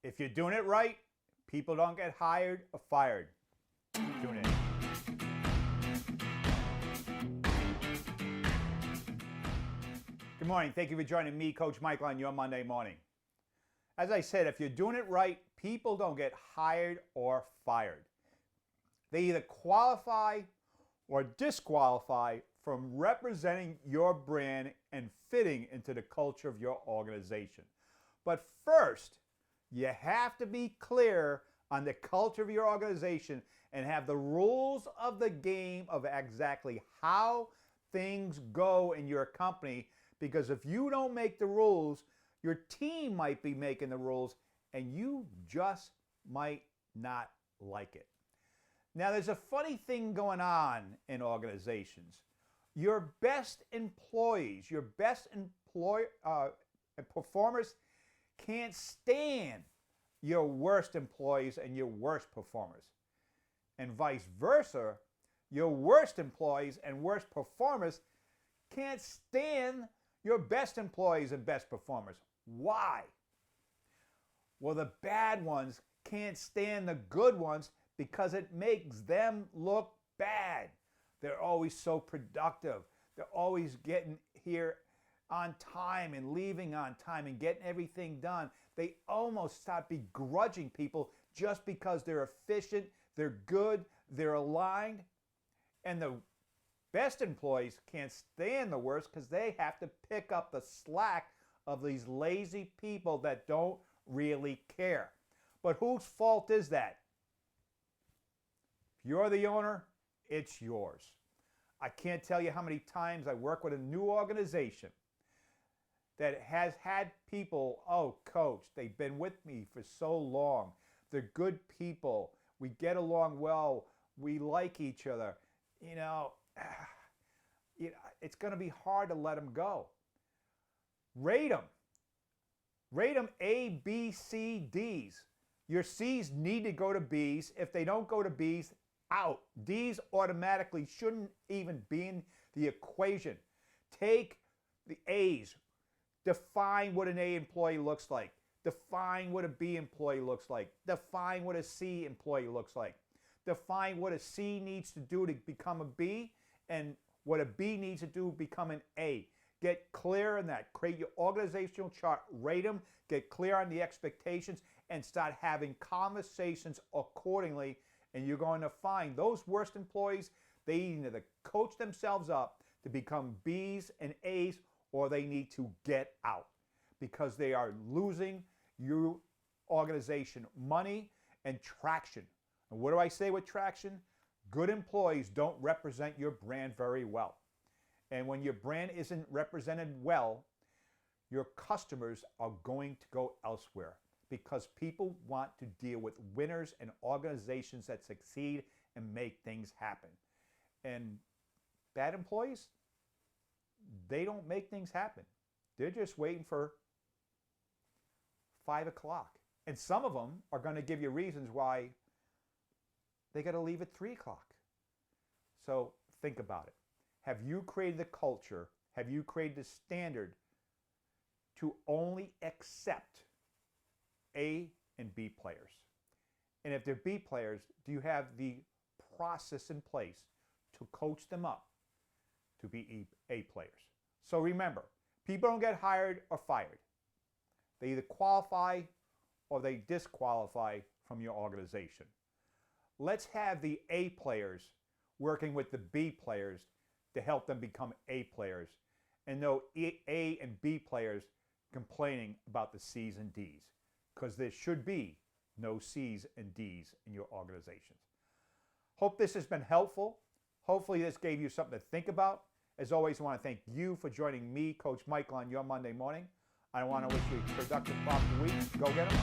If you're doing it right, people don't get hired or fired. Tune in. Good morning. Thank you for joining me, Coach Michael, on your Monday morning. As I said, if you're doing it right, people don't get hired or fired. They either qualify or disqualify from representing your brand and fitting into the culture of your organization. But first, you have to be clear on the culture of your organization and have the rules of the game of exactly how things go in your company, because if you don't make the rules, your team might be making the rules and you just might not like it. Now, there's a funny thing going on in organizations. Your best employees, your best performers can't stand your worst employees and your worst performers. And vice versa, your worst employees and worst performers can't stand your best employees and best performers. Why? Well, the bad ones can't stand the good ones because it makes them look bad. They're always so productive. They're always getting here on time and leaving on time and getting everything done. They almost start begrudging people just because they're efficient, they're good, they're aligned. And the best employees can't stand the worst because they have to pick up the slack of these lazy people that don't really care. But whose fault is that? If you're the owner, it's yours. I can't tell you how many times I work with a new organization that has had people, oh, coach, they've been with me for so long. They're good people. We get along well. We like each other. It's going to be hard to let them go. Rate them. Rate them A, B, C, Ds. Your C's need to go to B's. If they don't go to B's, out. D's automatically shouldn't even be in the equation. Take the A's. Define what an A employee looks like. Define what a B employee looks like. Define what a C employee looks like. Define what a C needs to do to become a B and what a B needs to do to become an A. Get clear on that. Create your organizational chart. Rate them. Get clear on the expectations and start having conversations accordingly. And you're going to find those worst employees, they either coach themselves up to become B's and A's, or they need to get out because they are losing your organization money and traction. And what do I say with traction? Good employees don't represent your brand very well. And when your brand isn't represented well, your customers are going to go elsewhere because people want to deal with winners and organizations that succeed and make things happen. And bad employees, they don't make things happen. They're just waiting for 5 o'clock. And some of them are going to give you reasons why they got to leave at 3 o'clock. So think about it. Have you created the culture? Have you created the standard to only accept A and B players? And if they're B players, do you have the process in place to coach them up to be A players? So remember, people don't get hired or fired. They either qualify or they disqualify from your organization. Let's have the A players working with the B players to help them become A players, and no A and B players complaining about the C's and D's, because there should be no C's and D's in your organizations. Hope this has been helpful. Hopefully this gave you something to think about. As always, I want to thank you for joining me, Coach Michael, on your Monday morning. I want to wish you a productive, profitable week. Go get them.